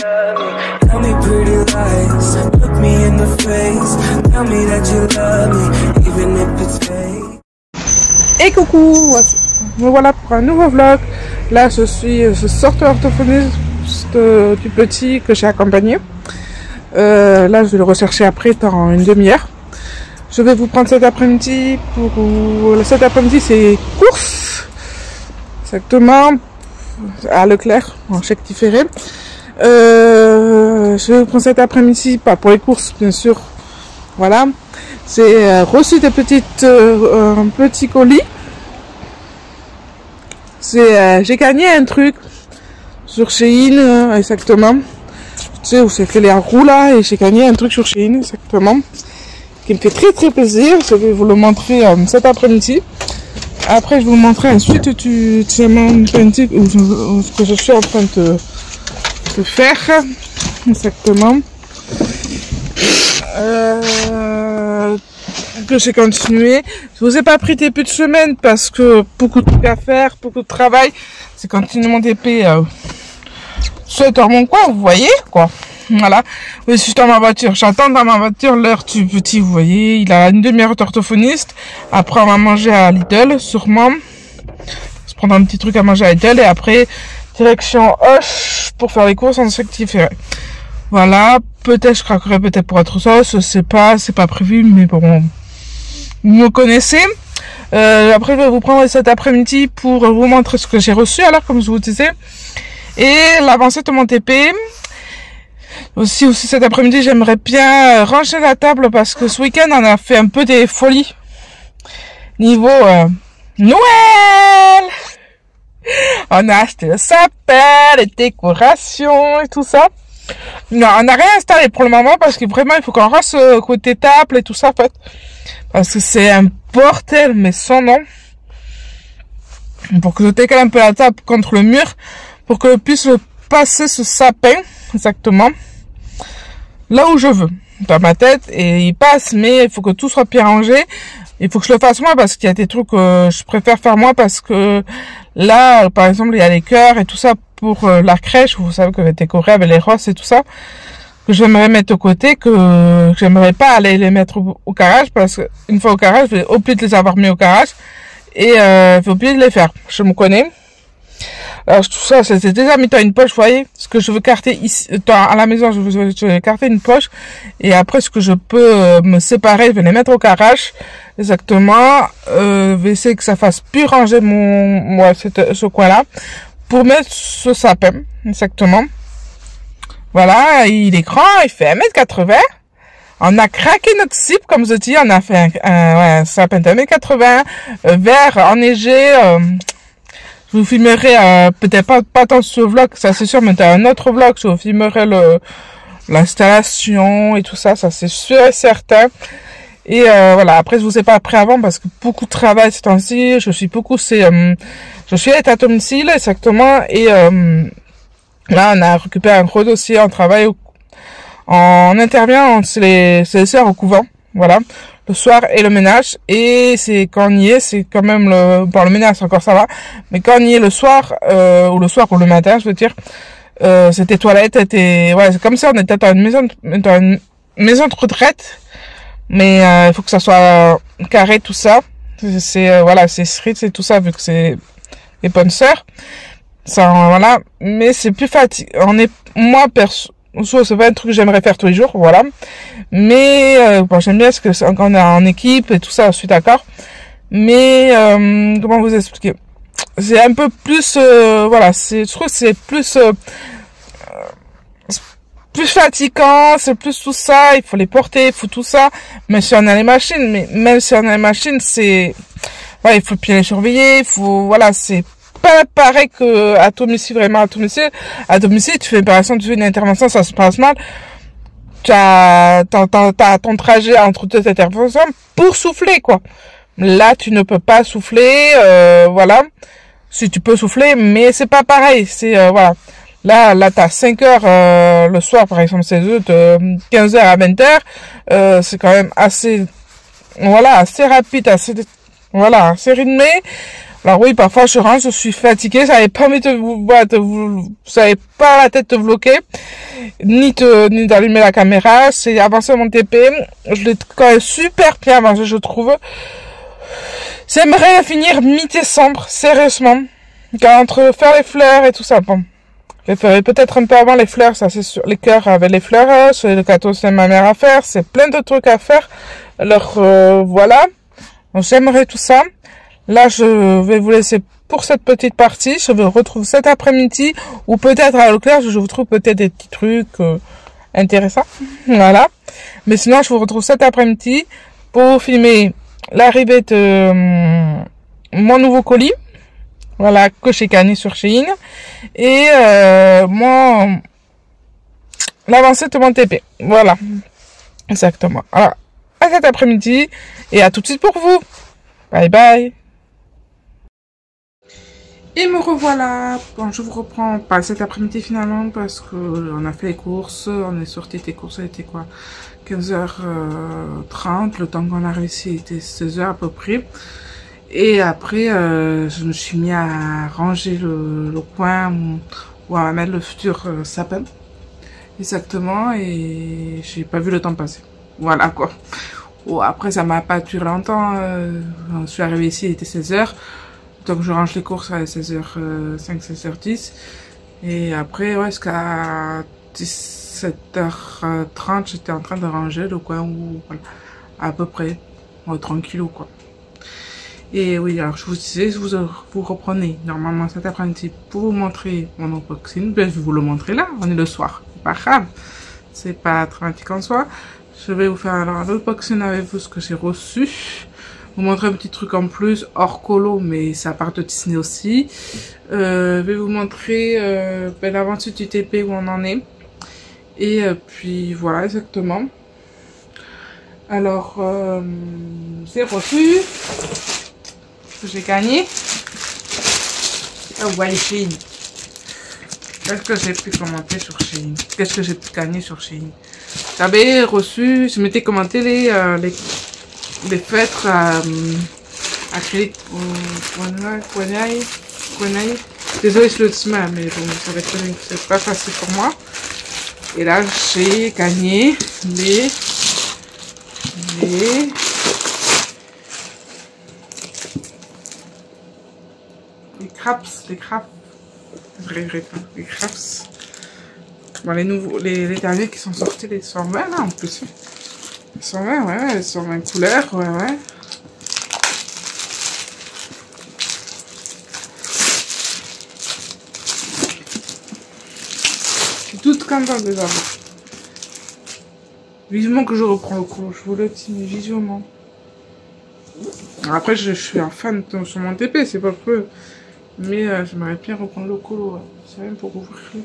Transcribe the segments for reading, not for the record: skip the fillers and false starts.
Tell me pretty lies, look me in the face. Tell me that you love me, even if it's fake. Et coucou, me voilà pour un nouveau vlog. Là je sors de l'orthophoniste du petit que j'ai accompagné. Là je vais le rechercher après dans une demi-heure. Je vais vous prendre cet après-midi cet après-midi c'est course. Exactement. À Leclerc, en chèque différé. Je vais vous prendre cet après-midi, pas pour les courses bien sûr. Voilà. J'ai reçu des un petit colis. J'ai gagné un truc sur Shein, exactement. Tu sais où c'est fait les roues là, et j'ai gagné un truc sur Shein, exactement. Qui me fait très très plaisir. Je vais vous le montrer cet après-midi. Après, je vous montrerai ensuite du diamant painting ce que je suis en train de faire. Exactement. Que j'ai continué. Je vous ai pas pris début de semaine parce que beaucoup de trucs à faire, beaucoup de travail. C'est continuer mon TP seul dans mon coin, vous voyez quoi. Voilà. Je suis dans ma voiture. J'attends dans ma voiture l'heure du petit, vous voyez. Il a une demi-heure d'orthophoniste. Après, on va manger à Lidl, sûrement. Se prendre un petit truc à manger à Lidl. Et après, direction Hoche pour faire les courses en sectiféré. Voilà. Peut-être je craquerai peut-être pour autre chose. Je sais pas. C'est pas prévu. Mais bon. Vous me connaissez. Après, je vais vous prendre cet après-midi pour vous montrer ce que j'ai reçu. Alors, comme je vous disais. Et l'avancée de mon TP. Aussi cet après-midi, j'aimerais bien ranger la table parce que ce week-end, on a fait un peu des folies. Niveau Noël! On a acheté le sapin, les décorations et tout ça. Non, on n'a rien installé pour le moment parce que vraiment, il faut qu'on reste côté table et tout ça, en fait. Parce que c'est un bordel, mais sans nom. Pour que je décale un peu la table contre le mur, pour que je puisse passer ce sapin, exactement, là où je veux, dans ma tête, et il passe, mais il faut que tout soit bien rangé. Il faut que je le fasse moi, parce qu'il y a des trucs que je préfère faire moi, parce que là, par exemple, il y a les cœurs et tout ça pour la crèche, vous savez que décorer avec les roses et tout ça, que j'aimerais mettre de côté, que j'aimerais pas aller les mettre au garage, parce que une fois au garage, je vais oublier de les avoir mis au garage, et je vais oublier de les faire. Je me connais. Alors tout ça, c'était déjà mis dans une poche, vous voyez. Ce que je veux carter ici, à la maison, je veux carter une poche. Et après, ce que je peux me séparer, je vais les mettre au garage. Exactement. Je vais essayer que ça fasse plus ranger ce coin-là. Pour mettre ce sapin. Exactement. Voilà. Il est grand, il fait 1m80. On a craqué notre cible, comme je dis. On a fait un sapin de 1m80, vert, enneigé, je vous filmerai peut-être pas dans ce vlog, ça c'est sûr, mais dans un autre vlog, je vous filmerai l'installation et tout ça, ça c'est sûr et certain. Et voilà, après je vous ai pas appris avant parce que beaucoup de travail ces temps-ci, je suis à domicile exactement, et là on a récupéré un gros dossier, on travaille, on intervient, c'est les soirs au couvent, voilà. Le soir et le ménage, et c'est quand on y est, c'est quand même le ménage encore ça va, mais quand on y est le soir ou le matin, je veux dire, c'était toilettes, ouais, c'est comme ça, on était dans une maison de retraite, mais il faut que ça soit carré tout ça, voilà, c'est strict, c'est tout ça vu que c'est les bonnes sœurs, ça voilà, mais c'est plus fatigant, c'est pas un truc que j'aimerais faire tous les jours, voilà. Mais bon, j'aime bien parce que on est en équipe et tout ça, je suis d'accord. Mais comment vous expliquer? C'est un peu plus, voilà, je trouve que c'est plus fatigant, c'est plus tout ça. Il faut les porter, il faut tout ça. Même si on a les machines, mais même si on a les machines, ouais, il faut bien les surveiller. Il faut, voilà, c'est pas pareil que à domicile, vraiment à domicile. À domicile, tu fais par exemple, tu fais une intervention, ça se passe mal. T'as ton trajet entre deux interventions pour souffler, quoi. Là, tu ne peux pas souffler, voilà. Si tu peux souffler, mais c'est pas pareil, voilà. Là, t'as 5 heures, le soir, par exemple, c'est de 15h à 20h, c'est quand même assez, voilà, assez rapide, assez rythmé. Alors oui, parfois je suis fatiguée, j'avais pas envie de vous, j'avais pas la tête de bloquer. ni d'allumer la caméra. C'est avancer mon TP. Je l'ai quand même super bien avancé, je trouve. J'aimerais finir mi-décembre, sérieusement. Car entre faire les fleurs et tout ça, bon. Je ferai peut-être un peu avant les fleurs, ça c'est sûr. Les cœurs avec les fleurs, c'est le gâteau, c'est ma mère à faire. C'est plein de trucs à faire. Alors, voilà. Donc, j'aimerais tout ça. Là, je vais vous laisser pour cette petite partie. Je vous retrouve cet après-midi. Ou peut-être à Leclerc, je vous trouve peut-être des petits trucs intéressants. Voilà. Mais sinon, je vous retrouve cet après-midi pour filmer l'arrivée de mon nouveau colis. Voilà, que j'ai gagné sur Shein. Et l'avancée de mon TP. Voilà. Exactement. Alors, à cet après-midi. Et à tout de suite pour vous. Bye bye. Et me revoilà. Bon, je vous reprends pas cet après-midi finalement parce que on a fait les courses. On est sorti des courses, ça a été quoi, 15h30. Le temps qu'on a réussi, il était 16h à peu près. Et après, je me suis mis à ranger le coin où on va mettre le futur sapin. Exactement. Et j'ai pas vu le temps passer. Voilà quoi. Oh, après, ça m'a pas duré longtemps. Je suis arrivée ici, il était 16h. Donc, je range les courses à 16h05, 16h10. Et après, ouais, jusqu'à 17h30, j'étais en train de ranger le coin où, voilà, à peu près, tranquillou, quoi. Et oui, alors je vous disais, vous reprenez normalement cet après-midi pour vous montrer mon unboxing. Ben, je vais vous le montrer là, on est le soir. C'est pas grave, c'est pas dramatique en soi. Je vais vous faire alors l'unboxing avec vous, ce que j'ai reçu. Vous montrer un petit truc en plus, hors colo, mais ça part de Disney aussi. Je vais vous montrer l'aventure du TP où on en est. Et puis voilà, exactement. Alors, j'ai reçu... que j'ai gagné. Oh, ouais, Shein. Qu'est-ce que j'ai pu commenter sur Shein? Qu'est-ce que j'ai pu gagner sur Shein? J'avais reçu, je m'étais commenté les feutres acryliques Kwenai. Désolée je le dis mal, mais bon, vous savez très bien que c'est pas facile pour moi. Et là, j'ai gagné les crafts. Bon, les derniers qui sont sortis, les 120 là en plus. Les 120, ouais, les 120 couleurs, ouais. Je suis toute contente de les avoir. Vivement que je reprends le colo, je vous le dis, mais visuellement. Après, je suis un fan sur mon TP, c'est pas peu. Mais j'aimerais bien reprendre le colo, ouais. C'est même pour ouvrir les...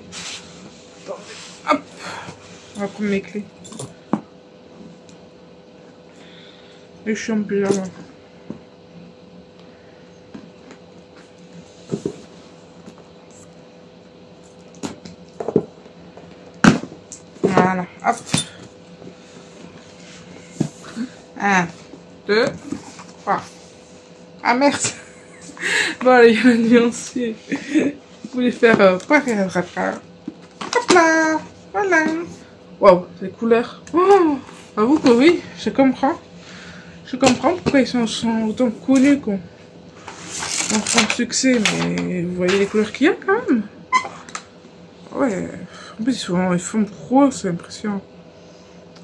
Attendez, hop. On va prendre mes clés. Et je suis en pyjama. Voilà, hop. 1, 2, 3. Ah merde. Bon allez, il y a un nuancier. Je voulais faire pareil à rattraper. Hop là. Voilà. Waouh, ces couleurs. Oh, avoue que oui, je comprends. Je comprends pourquoi ils sont autant connus qu'on font succès. Mais vous voyez les couleurs qu'il y a quand même. Ouais. En plus, ils font pro, c'est impressionnant.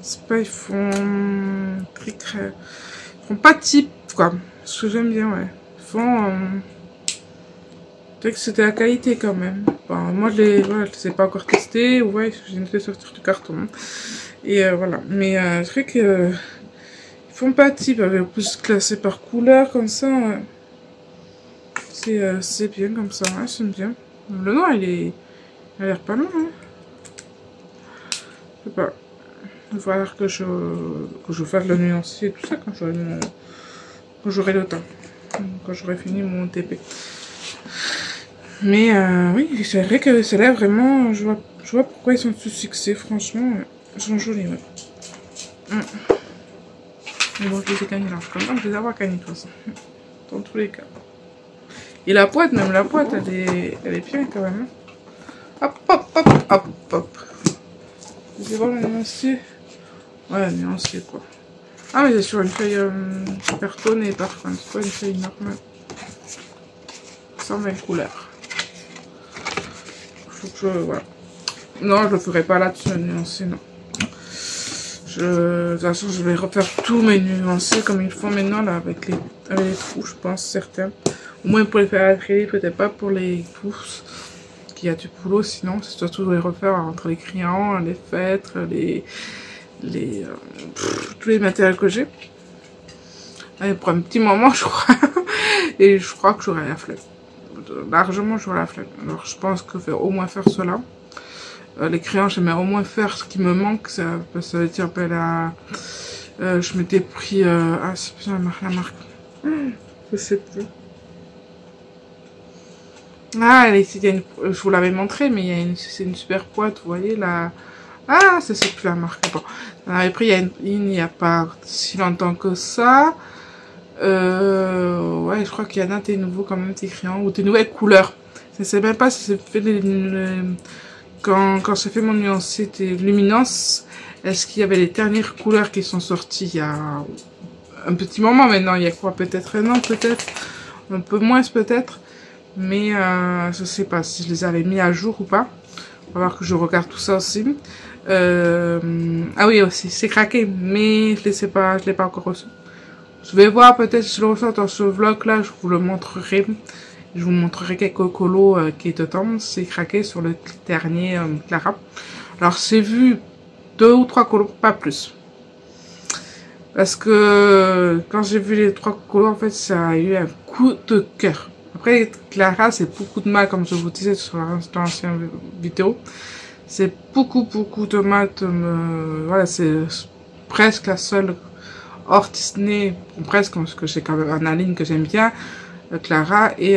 C'est pas, ils font pas type, quoi. Ce que j'aime bien, ouais. Ils font... que c'était la qualité quand même. Bon, moi je les ai pas encore testés. Ouais, j'ai noté sortir du carton. Et voilà. Mais je dirais que ils font pas type avec plus classé par couleur comme ça. Ouais. C'est bien comme ça. Ouais, j'aime bien. Le noir il a l'air pas mal. Hein. Je sais pas. Il va falloir que je fasse le nuancier et tout ça quand j'aurai le temps. Quand j'aurai fini mon TP. Mais oui, c'est vrai que c'est là vraiment, je vois pourquoi ils sont sous succès, franchement, ils sont jolis, ouais. Mais bon, je les ai gagnés là, je suis contente de les avoir gagnés de toute façon, dans tous les cas. Et la boîte, même la boîte, elle est bien quand même. Hop, hop, hop, hop, hop. nuancé. Ouais, nuancé quoi. Ah mais c'est sur une feuille cartonnée par contre, c'est pas une feuille normale. 120 couleurs. Faut que je... Voilà. Non, je le ferai pas là-dessus, nuancé, non. De toute façon, je vais refaire tous mes nuancés comme il faut maintenant, là, avec les trous, je pense, certains. Au moins pour les faire à l'acrylique, peut-être pas pour les pouces, qu'il y a du boulot, sinon, c'est surtout les refaire entre les crayons, les feutres, tous les matériels que j'ai. Allez, pour un petit moment, je crois. Et je crois que j'aurai la flemme. Largement, j'aurai la flemme. Alors, je pense que au moins faire cela. Les crayons, j'aimerais au moins faire ce qui me manque. Ça veut dire, ben là, je m'étais pris... ah, c'est plus la marque. Je sais plus. Ah, je vous l'avais montré, mais c'est une super boîte, vous voyez, là. Ah, c'est plus la marque. Bon, j'en avais pris il n'y a pas si longtemps que ça. Ouais, je crois qu'il y en a des nouveaux quand même, des crayons, ou des nouvelles couleurs. Je ne sais même pas si c'est fait quand j'ai fait mon nuancé des luminances, est-ce qu'il y avait les dernières couleurs qui sont sorties il y a un petit moment maintenant, il y a quoi, peut-être un an, peut-être, un peu moins peut-être, mais je sais pas si je les avais mis à jour ou pas. On va voir que je regarde tout ça aussi. Ah oui aussi, c'est craqué, mais je l'ai pas encore reçu. Je vais voir peut-être si je le reçois dans ce vlog là, je vous le montrerai. Je vous montrerai quelques colos qui est dedans. C'est craqué sur le dernier Clara. Alors j'ai vu 2 ou 3 colos, pas plus. Parce que quand j'ai vu les 3 colos, en fait, ça a eu un coup de cœur. Après, Clara, c'est beaucoup de mal, comme je vous disais sur l'ancienne vidéo. C'est beaucoup de mal de me... Voilà, c'est presque la seule hors Disney, presque, parce que j'ai quand même un Aline que j'aime bien. Clara et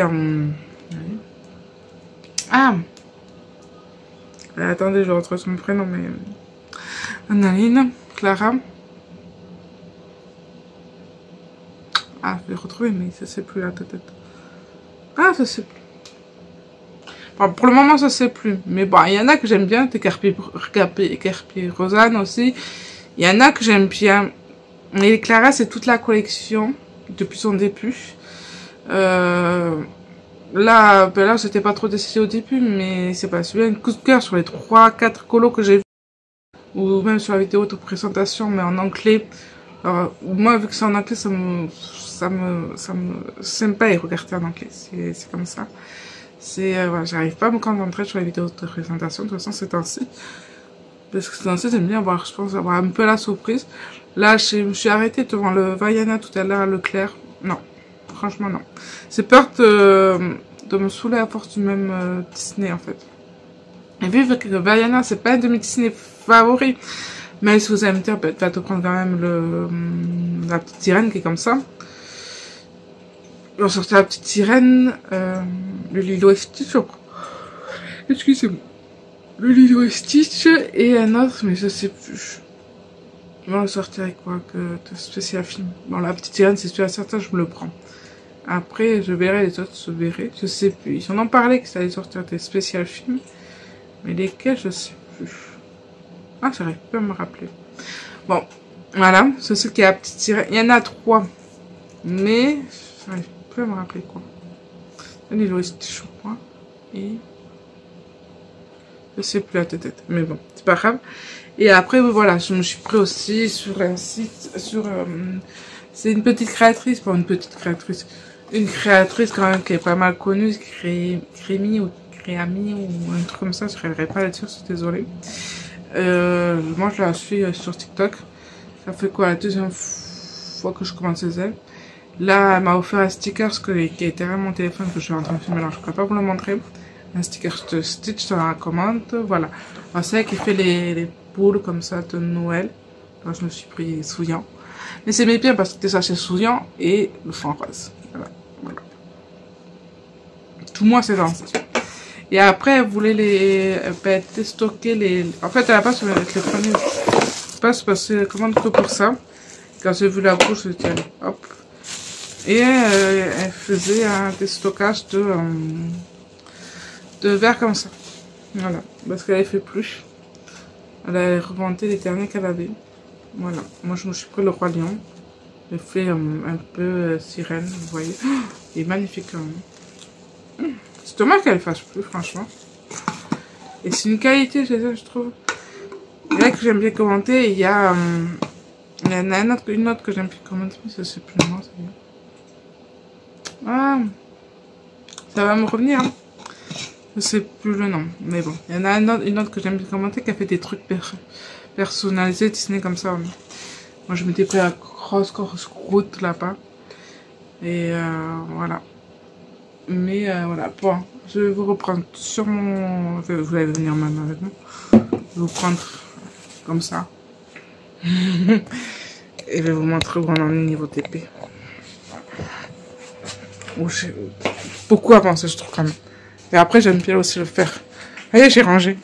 ah attendez, je retrouve son prénom, mais Annaline, Clara. Ah, je vais retrouver, mais ça c'est plus la tête. Ah, ça c'est plus. Enfin, pour le moment, ça c'est plus. Mais bon, il y en a que j'aime bien, des Carpi Rosanne aussi. Il y en a que j'aime bien. Et Clara, c'est toute la collection depuis son début. Là, ben là, j'étais pas trop décidée au début, mais c'est pas celui-là, un coup de cœur sur les 3-4 colos que j'ai vu, ou même sur la vidéo de présentation, mais en anglais. Alors, moi, vu que c'est en anglais, j'aime pas les regarder en anglais, c'est comme ça. Voilà, j'arrive pas à me concentrer sur les vidéos de présentation, de toute façon, ces temps-ci. Parce que ces temps-ci, j'aime bien avoir, je pense, avoir un peu la surprise. Là, je me suis arrêtée devant le Vaiana tout à l'heure à Leclerc. Non. Franchement, non. J'ai peur de me saouler à force du même Disney, en fait. Et vu que Vaiana, c'est pas un de mes Disney favoris, mais si vous allez me dire, bah, tu vas te prendre quand même la petite sirène qui est comme ça. On va sortir la petite sirène, le Lilo et Stitch, je crois. Excusez-moi. Le Lilo et Stitch et un autre, mais je sais plus. On va sortir avec quoi que de spécial film. Bon, la petite sirène, c'est sûr à certain, je me le prends. Après, je verrai les autres, je sais plus. Ils en ont parlé que ça allait sortir des spécial films. Mais lesquels, je sais plus. Ah, j'arrive pas à me rappeler. Bon, voilà. C'est ce qui est la petite sirène. Il y en a 3. Mais, j'arrive pas à me rappeler quoi. Les Stitch, je crois. Et... je sais plus la tête. Mais bon, c'est pas grave. Et après, voilà, je me suis pris aussi sur un site, c'est une petite créatrice, pas une petite créatrice. Une créatrice quand même qui est pas mal connue, Créami ou un truc comme ça, je n'arriverai pas à le dire, je suis désolée. Moi je la suis sur TikTok. Ça fait quoi, la deuxième fois que je commence chez elle. Là, elle m'a offert un sticker qui était derrière mon téléphone que je suis en train de filmer, alors je ne peux pas vous le montrer. Un sticker de Stitch dans la commande, voilà. C'est elle qui fait les boules comme ça de Noël. Alors je me suis pris Souillant. Mais c'est bien parce que déjà c'est Souillant et le fond rose. Voilà. Tout moi c'est dans ça. Et après elle voulait déstocker les... En fait elle a pas sur les premiers. Pas parce que commande que pour ça. Quand j'ai vu la bouche, je dis allez, hop. Et elle faisait un déstockage de verre comme ça. Voilà. Parce qu'elle fait plus. Elle a remonté les derniers qu'elle avait. Voilà. Moi, je me suis pris le Roi Lion. Le fait un peu sirène, vous voyez. Oh, il est magnifique quand même. C'est dommage qu'elle fasse plus, franchement. Et c'est une qualité chez elle, je trouve. Et là que j'aime bien commenter, il y a une autre que j'aime bien commenter, mais ça c'est plus le nom, c'est bien. Ah, ça va me revenir. Hein. Je sais plus le nom, mais bon. Il y en a une autre que j'aime bien commenter qui a fait des trucs personnalisés, Disney comme ça. Moi je m'étais pris à Cross Route là-bas. Et voilà. Mais voilà, bon, je vais vous reprendre sur mon... Vous allez venir même avec moi. Je vais vous prendre comme ça. Et je vais vous montrer où on en est niveau TP. Où j'ai beaucoup avancé, je trouve quand même. Et après, j'aime bien aussi le faire. Vous voyez, j'ai rangé.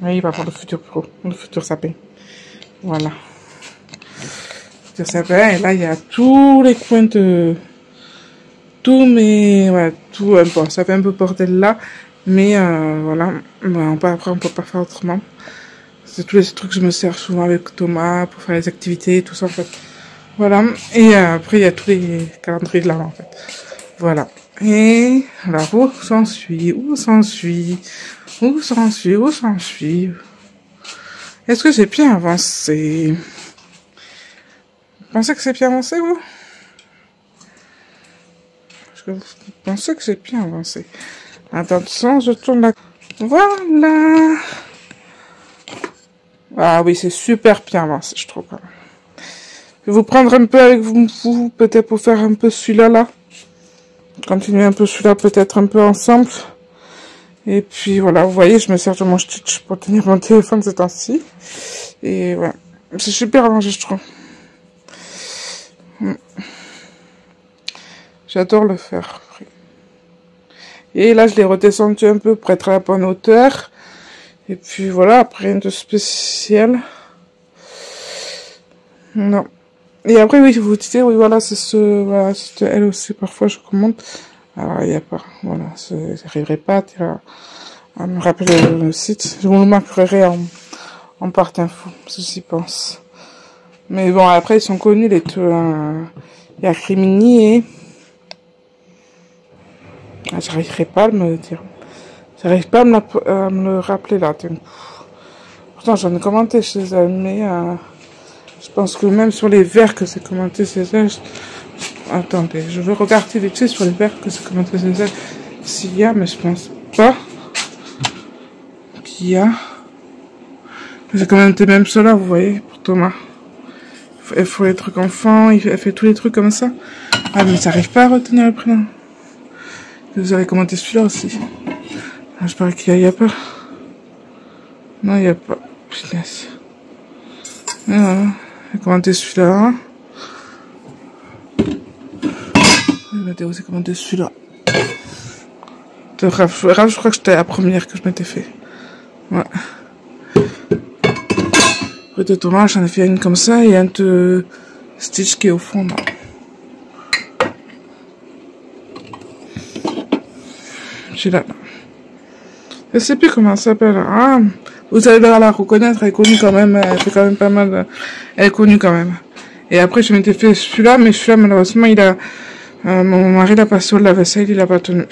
Oui, il va pour le futur pro, le futur sapin. Voilà. Le futur sapin, et là, il y a tous les coins de... Tout, mais... Ouais, tout, bon, ça fait un peu bordel là. Mais voilà, après, on peut pas faire autrement. C'est tous les trucs que je me sers souvent avec Thomas pour faire les activités, tout ça, en fait. Voilà. Et après, il y a tous les calendriers de l'avant, en fait. Voilà. Et alors, où s'en suit? Est-ce que j'ai bien avancé? Vous pensez que c'est bien avancé, vous? Est-ce que vous pensez que c'est bien avancé? Attention, je tourne la... Voilà. Ah oui, c'est super bien avancé, je trouve. Je vais vous prendre un peu avec vous peut-être pour faire un peu celui-là, là. Continuer un peu celui-là, peut-être un peu ensemble. Et puis voilà, vous voyez, je me sers de mon Stitch pour tenir mon téléphone ces temps-ci. Et voilà, c'est super arrangé, je trouve. J'adore le faire. Et là, je l'ai redescendu un peu pour être à la bonne hauteur. Et puis voilà, après rien de spécial. Non. Et après, oui, vous dites, oui, voilà, c'est ce, voilà, c'est elle aussi, parfois, je commande. Alors, il n'y a pas, voilà, j'arriverai pas à me rappeler le site. Je vous le marquerai en part info, si j'y pense. Mais bon, après, ils sont connus, les deux, il y a Crimini et... Ah, j'arriverai pas à me dire. J'arrive pas à me le rappeler, là, pourtant, j'en ai commenté chez elle, mais, je pense que même sur les verres que c'est commenté chez elle, attendez, je veux regarder vite fait sur les verres que c'est commenté chez elle, s'il y a, mais je pense pas qu'il y a. C'est commenté même cela, vous voyez, pour Thomas. Elle fait les trucs enfants, elle fait tous les trucs comme ça. Ah, mais j'arrive pas à retenir le prénom. Vous avez commenté celui-là aussi. Ah, je parie qu'il y a pas. Non, il y a pas. Punaise. Et voilà. J'ai commenté celui-là. J'ai commenté celui-là. De Raph, je crois que c'était la première que je m'étais fait. Ouais. Après de Thomas, j'en ai fait une comme ça et un de Stitch qui est au fond. Là. J'ai là. Je sais plus comment elle s'appelle. Ah, vous allez la reconnaître, elle est connue quand même. Elle fait quand même pas mal. Elle est connue quand même. Et après, je m'étais fait celui-là, mais celui-là, malheureusement, il a... mon mari l'a passé au lave-vaisselle, il a pas tenu.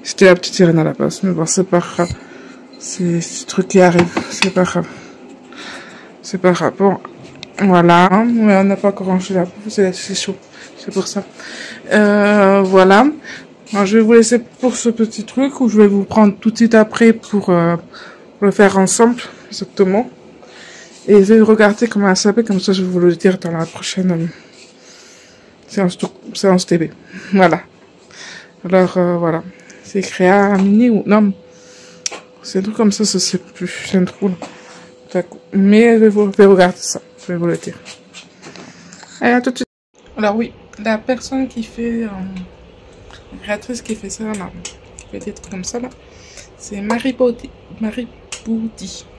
C'était la petite sirène à la base, mais bon, c'est pas grave. C'est ce truc qui arrive, c'est pas grave. C'est pas grave. Bon, voilà. Mais on n'a pas encore rangé la bouffe, c'est chaud. C'est pour ça. Voilà. Alors, je vais vous laisser pour ce petit truc, où je vais vous prendre tout de suite après pour le faire ensemble, exactement. Et je vais regarder comment elle s'appelle, comme ça je vais vous le dire dans la prochaine séance TV. Voilà. Alors, voilà. C'est Créa Mini ou... Non. C'est un truc comme ça c'est plus. C'est un trou, là. Mais je vais regarder ça. Je vais vous le dire. Allez, à tout de suite. Alors oui, la personne qui fait... la créatrice qui fait ça, là. Qui fait des trucs comme ça, là. C'est Marie Baudy.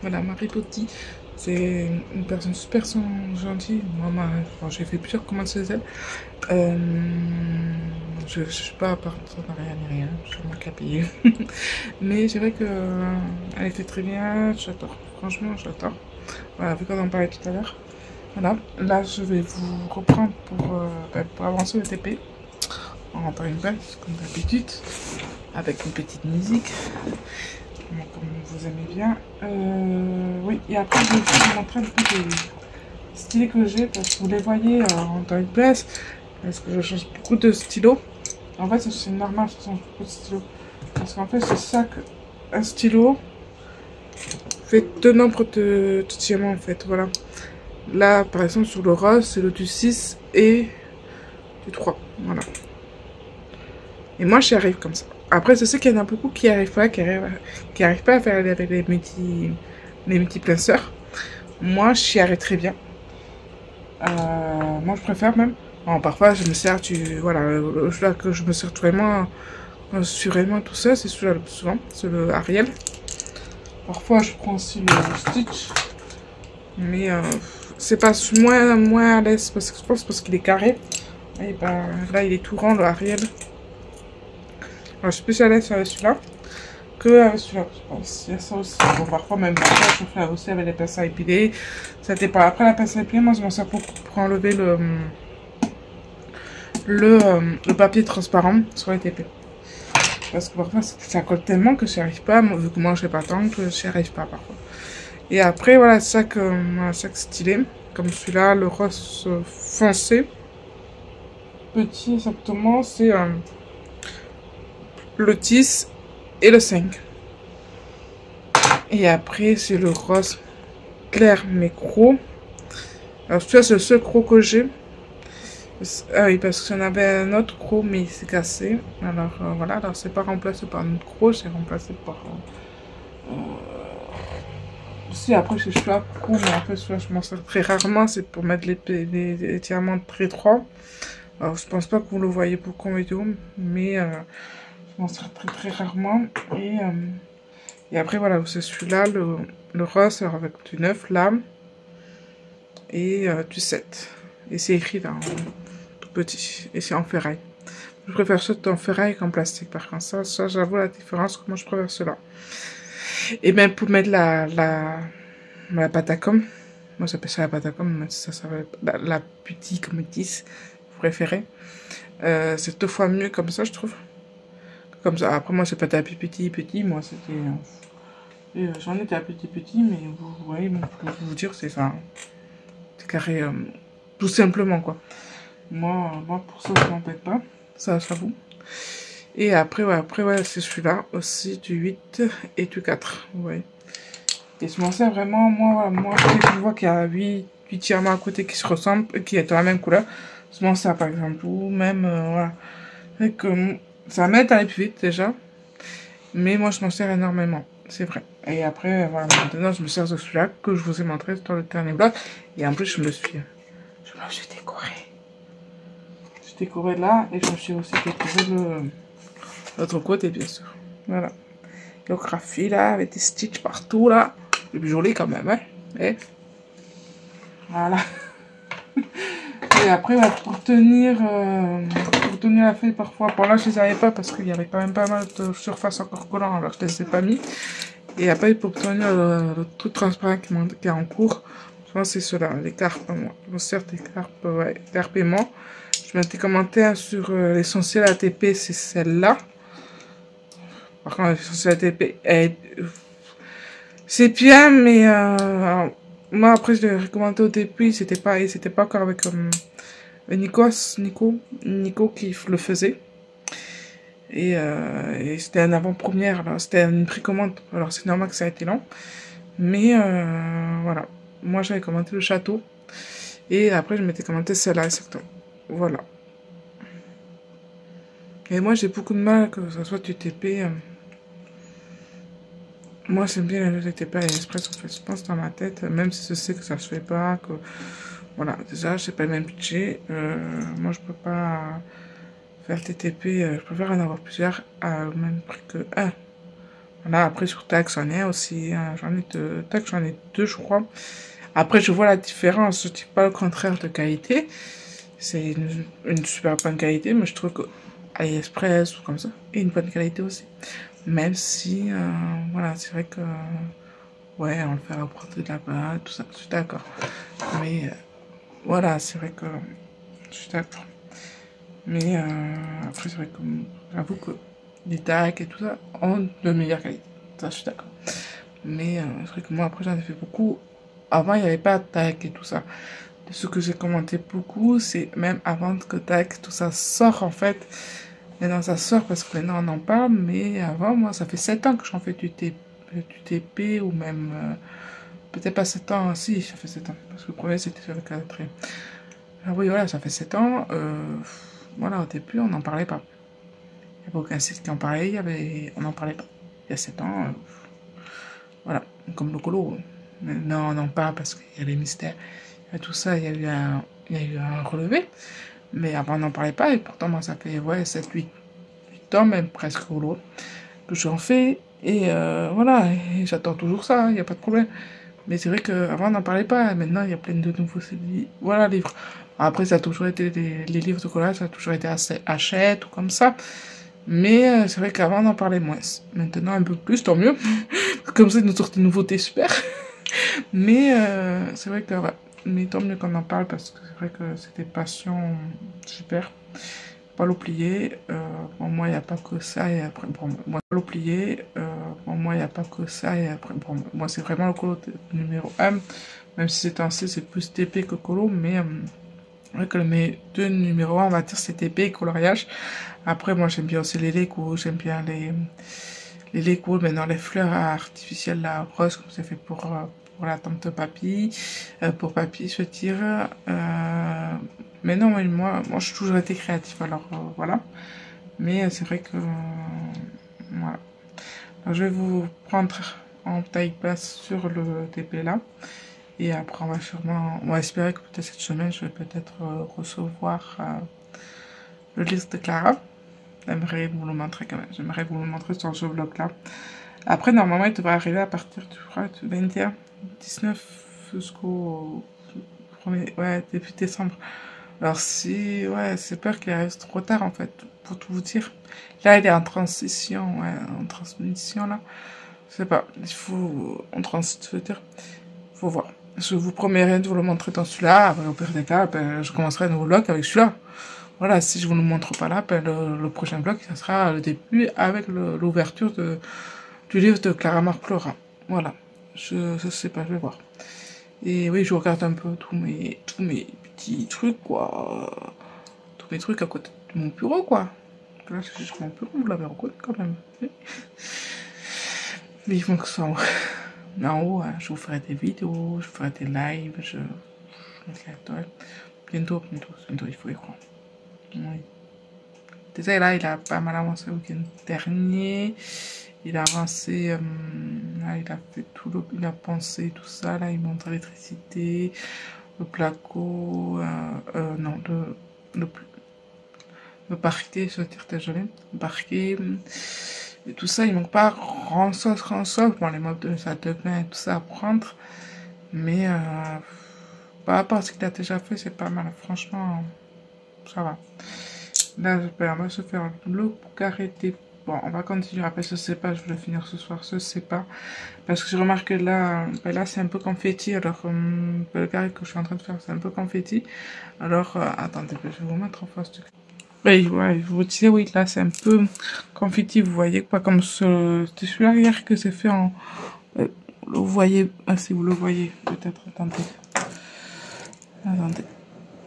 Voilà, Marie Baudy. C'est une personne super gentille. Moi, j'ai fait plusieurs commandes chez elle. Je suis pas partenariat ni rien. Je suis moi qui a payé. Mais c'est vrai que elle fait très bien. J'adore. franchement, j'adore. Voilà, vu qu'on en parlait tout à l'heure. Voilà, là, je vais vous reprendre pour avancer le TP. On rentre une baisse, comme d'habitude, avec une petite musique, comme vous aimez bien. Oui, et après, je vais vous montrer un peu des stylés que j'ai, parce que vous les voyez en taille baisse, parce que je change beaucoup de stylos. En fait, c'est normal, je change beaucoup de stylos. Parce qu'en fait, c'est ça qu'un stylo fait deux nombres de diamants, en fait, voilà. Là, par exemple, sur le rose, c'est le du 6 et du 3, voilà. Et moi, j'y arrive comme ça. Après, je sais qu'il y en a beaucoup qui arrivent pas, qui arrivent pas à faire avec les multi-placeurs. Moi, j'y arrive très bien. Moi, je préfère même. Bon, parfois, je me sers voilà, celui-là que je me sers vraiment, assurément tout ça, c'est celui-là le plus souvent, c'est le Ariel. Parfois, je prends aussi le Stitch. Mais c'est pas moins à l'aise, parce que je pense parce qu'il est carré. Et ben, là, il est tout rond, le Ariel. Alors, je suis plus à l'aise avec celui-là que avec celui-là. Je pense qu'il y a ça aussi. Bon, parfois, même je fais aussi avec les pinces à épiler. Ça dépend. Après, la pince à épiler, moi, je m'en sers pour enlever le papier transparent sur les TP. Parce que parfois, ça colle tellement que j'y arrive pas. Vu que moi, je sais pas tant que j'y arrive pas parfois. Et après, voilà, chaque stylé. Comme celui-là, le rose foncé. Petit, exactement, c'est le 10 et le 5. Et après, c'est le rose clair mais gros. Alors, celui-là, c'est le seul gros que j'ai. Ah oui, parce que j'en avais un autre gros, mais il s'est cassé. Alors, voilà, alors c'est pas remplacé par un autre gros, c'est remplacé par... Si, après, c'est celui-là gros, mais en fait, celui-là, je m'en sers très rarement. C'est pour mettre les diamants très étroits. Alors, je pense pas que vous le voyez beaucoup en vidéo, mais je m'en sers très très rarement. Et après, voilà, c'est celui-là, le rose, alors avec du 9 là, et du 7. Et c'est écrit là, en tout petit, et c'est en ferraille. Je préfère ça en ferraille qu'en plastique, par contre. Ça j'avoue la différence, moi je préfère cela. Et même pour mettre la pâte à com, moi j'appelle ça la pâte à com, mais ça va la putty, comme ils disent, vous préférez. C'est 2 fois mieux comme ça, je trouve. Comme ça, après moi c'est pas tapis petit, moi c'était... j'en étais à petit, mais vous voyez, bon, je peux vous dire, c'est ça. C'est carré, tout simplement, quoi. Moi pour ça, je m'embête pas. Ça, j'avoue. Et après, ouais, c'est celui-là aussi, du 8 et du 4. Vous voyez. Et je m'en sers vraiment, moi, dès que je vois qu'il y a 8 diamants à côté qui se ressemblent, qui est de la même couleur, je m'en sers, par exemple. Ou même, voilà. Et que ça m'aide à aller plus vite, déjà. Mais moi, je m'en sers énormément. C'est vrai. Et après, voilà, maintenant, je me sers de celui-là que je vous ai montré dans le dernier vlog. Et en plus, je me le suis décoré. J'ai décoré là et je me suis aussi décoré l'autre côté, bien sûr. Voilà. Le graphie là, avec des stitches partout là. C'est plus joli quand même, hein. Et voilà. Et après, ouais, pour tenir la feuille parfois. Bon, là, je les avais pas parce qu'il y avait quand même pas mal de surface encore collant, alors je les ai pas mis. Et après, pour tenir le truc transparent qui est en cours, je pense que c'est ceux-là, les carpes. Moi, je me sers des carpes, ouais, carpes aimants. Je m'étais commenté sur l'essentiel ATP, c'est celle-là. Par contre, l'essentiel ATP, c'est bien, mais moi, après, je l'ai recommandé au début, c'était pas encore avec Nico qui le faisait. Et c'était un avant-première, alors c'était une précommande, alors c'est normal que ça a été long. Mais voilà, moi j'avais commenté le château. Et après je m'étais commenté celle-là, exactement. Voilà. Et moi j'ai beaucoup de mal que ce soit du TP. Moi j'aime bien le TP à l'Express, en fait, je pense dans ma tête, même si je sais que ça se fait pas, que... Voilà, déjà j'ai pas le même budget, moi je peux pas... faire TTP, je préfère en avoir plusieurs au même prix que un. Voilà, après sur Tag j'en ai aussi, j'en ai deux je crois. Après je vois la différence, je dis pas le contraire de qualité, c'est une super bonne qualité, mais je trouve que AliExpress ou comme ça est une bonne qualité aussi. Même si, voilà, c'est vrai que ouais, on le fait apporter de là-bas, tout ça, je suis d'accord. Mais voilà, c'est vrai que je suis d'accord. Mais après, c'est vrai que j'avoue que les tags et tout ça ont de meilleure qualité. Ça, je suis d'accord. Mais c'est vrai que moi, après, j'en ai fait beaucoup. Avant, il n'y avait pas de tag et tout ça. Ce que j'ai commenté beaucoup, c'est même avant que tag, tout ça sort en fait. Maintenant, ça sort parce que maintenant, on en parle. Mais avant, moi, ça fait 7 ans que j'en fais du TP ou même... peut-être pas 7 ans, si, ça fait 7 ans. Parce que le premier, c'était sur le quatrième. Ah oui, voilà, ça fait 7 ans. Voilà, au début, on n'en parlait pas. Il n'y avait aucun site qui en parlait, on n'en parlait pas. Il y a 7 ans, voilà, comme le colo. Maintenant, on en parle parce qu'il y a les mystères. Il y a tout ça, il y a eu un relevé. Mais avant, on n'en parlait pas. Et pourtant, moi, ça fait 7, 8 ans, même presque colo, que j'en fais. Et voilà, j'attends toujours ça, il n'y a pas de problème. Mais c'est vrai qu'avant, on n'en parlait pas. Maintenant, il y a plein de nouveaux livres. Après, ça a toujours été les livres de collage, ça a toujours été Hachette ou comme ça. Mais c'est vrai qu'avant, on en parlait moins. Maintenant, un peu plus, tant mieux. Comme ça, ils nous sortent des nouveautés super. Mais c'est vrai que, ouais. Mais tant mieux qu'on en parle parce que c'est vrai que c'est des passions super. Pas l'oublier. Bon, moi, il n'y a pas que ça. Et après, bon, moi, pas l'oublier. Bon, moi, il n'y a pas que ça. Et après, bon, moi, c'est vraiment le colo numéro 1. Même si c'est ainsi, c'est plus TP que colo. Mais c'est vrai que mes deux numéros 1, on va dire, c'est TP et coloriage. Après, moi, j'aime bien aussi les Lego. J'aime bien les Lego. Maintenant, les fleurs artificielles, la rose, comme c'est fait pour la tante papy. Pour papy, je veux dire. Mais non, moi, j'ai toujours été créative, alors voilà. Mais c'est vrai que... voilà. Alors, je vais vous prendre en taille basse sur le TP là. Et après, on va espérer que peut-être cette semaine, je vais peut-être recevoir le livre de Clara. J'aimerais vous le montrer quand même. J'aimerais vous le montrer sur ce vlog-là. Après, normalement, il devrait arriver à partir du 21, 19 jusqu'au 1er, début décembre. Alors si, c'est peur qu'il arrive trop tard en fait, pour tout vous dire. Là, il est en transition, en transmission là. Je sais pas, il faut, faut voir. Je vous promets rien de vous le montrer dans celui-là. Au pire des cas, je commencerai un nouveau vlog avec celui-là. Voilà, si je vous le montre pas là, le prochain vlog, ça sera le début avec l'ouverture du livre de Clara Marc-Laura. Voilà, je sais pas, je vais voir. Et oui, je regarde un peu tous mes petits trucs, quoi. Tous mes trucs à côté de mon bureau, quoi. Là, c'est juste mon bureau, vous l'avez reconnu quand même. Vivement que ça en haut, je vous ferai des vidéos, je ferai des lives, je bientôt, il faut y croire. Oui. Déjà, là, il a pas mal avancé le week-end dernier. Il a avancé, là, il a fait il a pensé tout ça, là, il montre l'électricité, le placo, non, le parquet, je veux dire, désolé, le parquet, et tout ça, il manque pas grand-chose, bon, les meubles de salle de bain et tout ça à prendre, mais par rapport à ce qu'il a déjà fait, c'est pas mal, franchement, ça va. Là, on va se faire le carré des... Bon, on va continuer. Après, je sais pas, je vais le finir ce soir, je sais pas. Parce que je remarque que là, là c'est un peu confetti. Alors, le carré que je suis en train de faire, c'est un peu confetti. Alors, attendez, je vais vous mettre en face du... Oui, je vous disais, oui, là, c'est un peu confetti, vous voyez, pas comme c'était celui-là hier que c'est fait en... vous voyez, si vous le voyez, peut-être, attendez.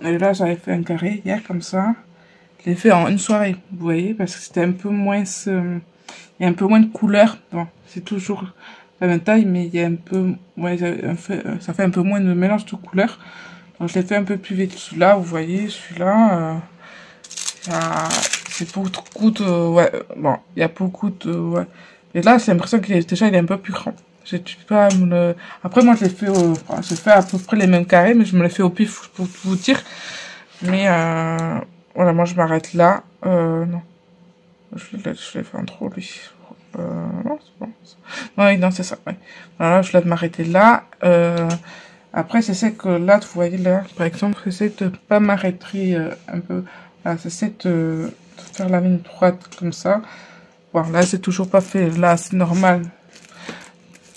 Et là, j'avais fait un carré hier, comme ça. Je l'ai fait en une soirée, vous voyez, parce que c'était un peu moins... il y a un peu moins de couleurs. Bon, c'est toujours la même taille, mais il y a un peu... ça fait un peu moins de mélange de couleurs. Donc, je l'ai fait un peu plus vite. Celui-là, vous voyez, celui-là... c'est beaucoup de... bon, il y a beaucoup de... Et là, j'ai l'impression qu'il est déjà il est un peu plus grand. Je ne pas me le... Après, moi, j'ai fait à peu près les mêmes carrés, mais je me les fais au pif pour vous dire. Mais... voilà, moi je m'arrête là. Non. Je l'ai fait en trop, lui. Non, c'est bon. Oui, non, c'est ça. Ouais. Voilà, je vais m'arrêter là. Après, j'essaie que là, vous voyez là, par exemple, j'essaie de pas m'arrêter un peu. Voilà, j'essaie de faire la ligne droite comme ça. Bon, là, c'est toujours pas fait. Là, c'est normal.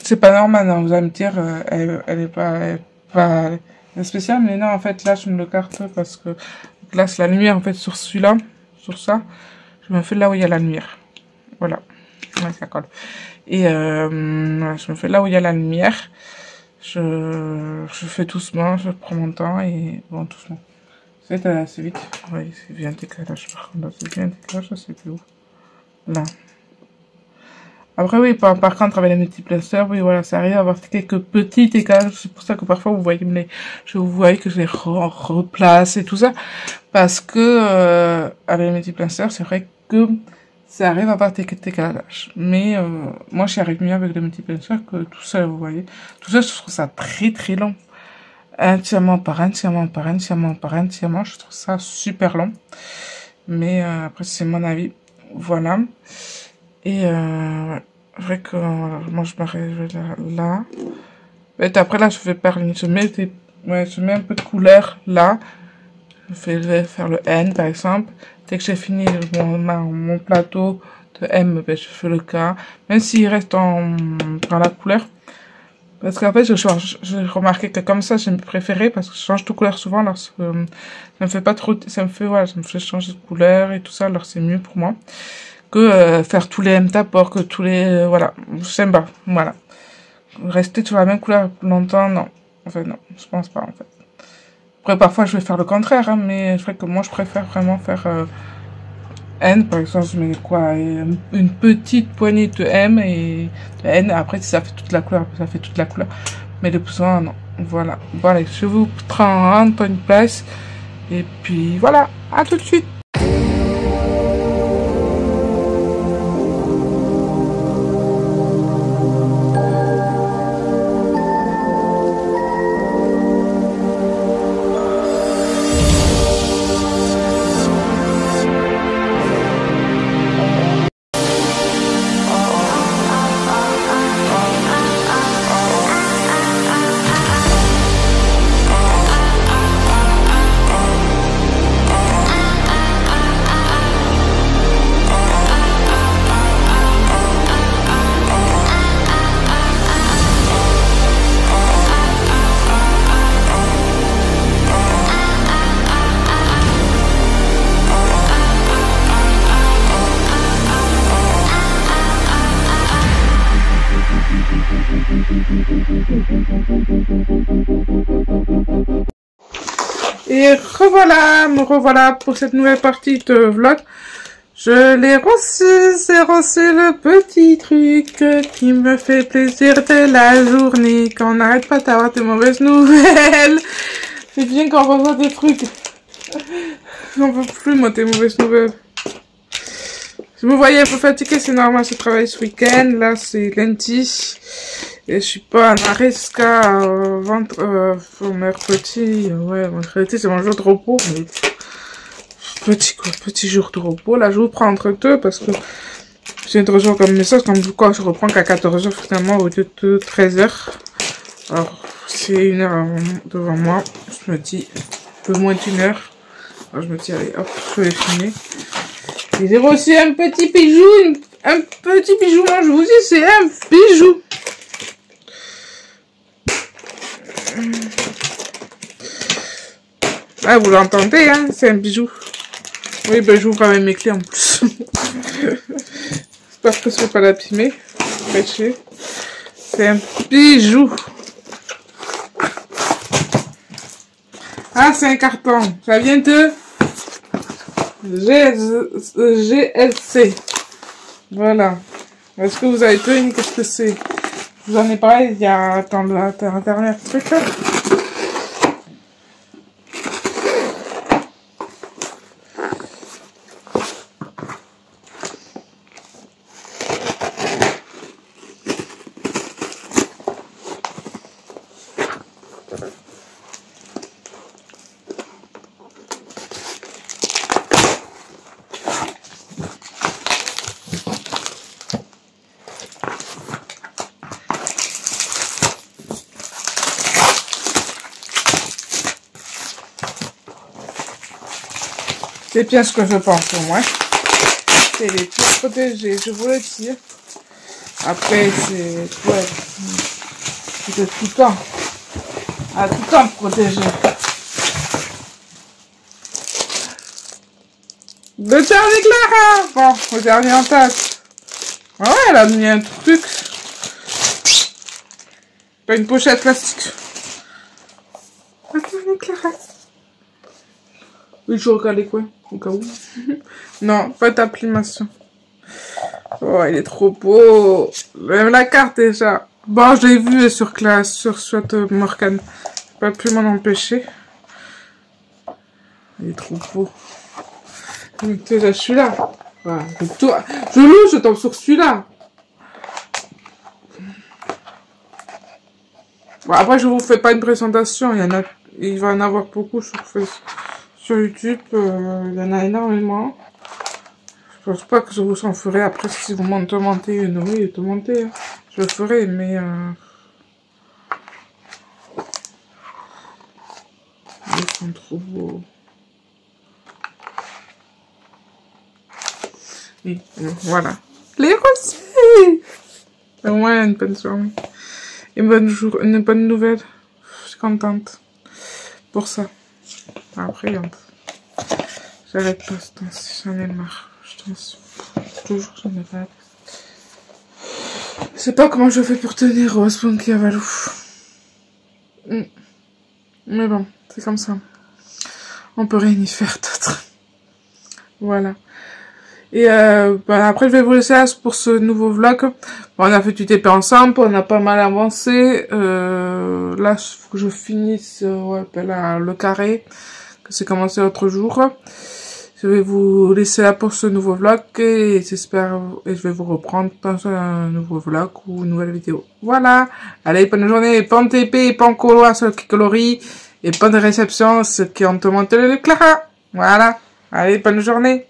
C'est pas normal, hein, vous allez me dire, elle est pas spéciale, mais non, en fait, là, je me le carte parce que là, c'est la lumière, en fait, sur celui-là, sur ça, je me fais là où il y a la lumière. Voilà. Ouais, ça colle. Et, voilà, je me fais là où il y a la lumière. Je fais doucement, je prends mon temps et, bon, doucement. C'est assez vite. Oui, c'est bien décalage, par contre, là, c'est bien décalage, je sais plus où. Là. Après, oui, par contre, avec les multiplaceurs, oui, voilà, ça arrive à avoir quelques petits décalages. C'est pour ça que parfois, vous voyez que je les replace et tout ça. Parce que, avec les multiplaceurs, c'est vrai que ça arrive à avoir des décalages. Mais, moi, j'y arrive mieux avec les multiplaceurs que tout ça, vous voyez. Tout ça, je trouve ça très, très long. Entièrement par entièrement par entièrement par entièrement. Je trouve ça super long. Mais, après, c'est mon avis. Voilà. Et ouais, vrai que moi je m'arrête là. Et après là je vais je mets un peu de couleur là. Je vais faire le N par exemple. Dès que j'ai fini mon plateau de M, ben, je fais le K. Même s'il reste dans la couleur. Parce qu'en fait j'ai remarqué que comme ça j'ai préféré parce que je change de couleur souvent lorsque ça me fait pas trop, ça me fait changer de couleur et tout ça, alors c'est mieux pour moi. Que faire tous les M d'abord, que tous les... voilà, j'aime pas, voilà. Rester sur la même couleur longtemps, non. En fait, non, je pense pas, en fait. Après, parfois, je vais faire le contraire, hein, mais je crois que moi, je préfère vraiment faire N, par exemple, je mets quoi, une petite poignée de M et de N, après, si ça fait toute la couleur, ça fait toute la couleur. Mais le plus souvent, non. Voilà. Bon, allez, je vous prends une place, et puis voilà, à tout de suite. Et me revoilà pour cette nouvelle partie de vlog. Je l'ai reçu, c'est reçu le petit truc qui me fait plaisir de la journée, quand on n'arrête pas d'avoir des mauvaises nouvelles. C'est bien qu'on reçoit des trucs. J'en peux plus, moi, des mauvaises nouvelles. Je me voyais un peu fatiguée, c'est normal, je travaille ce week-end. Là, c'est lundi. Et je suis pas en arrêt jusqu'à mercredi. Ouais, mercredi, c'est mon jour de repos. Mais petit jour de repos. Là, je vous prends entre deux parce que j'ai un jour comme message. Comme quoi, je reprends qu'à 14h finalement au lieu de 13h. Alors, c'est une heure devant moi. Je me dis, un peu moins d'une heure. Alors, je me dis, allez, hop, je vais finir. Et j'ai reçu un petit bijou. Un petit bijou, moi, je vous dis, c'est un bijou. Ah, vous l'entendez, hein, c'est un bijou. Oui, ben j'ouvre quand même mes clés en plus. J'espère que je ne vais pas l'abîmer. C'est un bijou. Ah, c'est un carton. Ça vient de GLC. Voilà. Est-ce que vous avez deviné qu'est-ce que c'est? Je vous en ai parlé il y a dans la dernière truc là. C'est bien ce que je pense pour moi. C'est les pieds protégés, je vous le dis. Après, c'est... Ouais. C'est tout le temps. À tout le temps protéger. Le dernier Clara. Bon, le dernier en tasse. Ah ouais, elle a mis un truc. Pas une pochette plastique. Le dernier Clara. Oui, je regarde les coins, au cas où. Non, pas d'applimation. Oh, il est trop beau. Même la carte déjà. Bon, je l'ai vu sur classe, sur Morgane. J'ai pas pu m'en empêcher. Il est trop beau. Donc, déjà, celui-là. Voilà. Je loue, je tombe sur celui-là. Bon, après, je vous fais pas une présentation. Il va y en avoir beaucoup sur YouTube. Il y en a énormément. Je pense pas que je vous en ferai. Après, si vous m'en demandez une, oui, demandez. Hein. Je le ferai, mais... Ils sont trop beaux. Et voilà. Les reçus. Au moins, une bonne journée. Une bonne nouvelle. Je suis contente. Pour ça. Après, j'arrête pas ce temps-ci. J'en ai marre. Je t'en suis. Toujours, j'en ai marre. Je sais pas comment je fais pour tenir au Spunky à Valou. Mais bon, c'est comme ça. On peut rien y faire d'autre. Voilà. Et après, je vais vous laisser pour ce nouveau vlog. Bon, on a fait du TP ensemble, on a pas mal avancé. Là, il faut que je finisse le carré, que c'est commencé l'autre jour. Je vais vous laisser là pour ce nouveau vlog et j'espère, et je vais vous reprendre dans un nouveau vlog ou une nouvelle vidéo. Voilà. Allez, bonne journée, bon TP, bon colo à ceux qui colorient et bonne réception à ceux qui ont demandé le Clara. Voilà. Allez, bonne journée.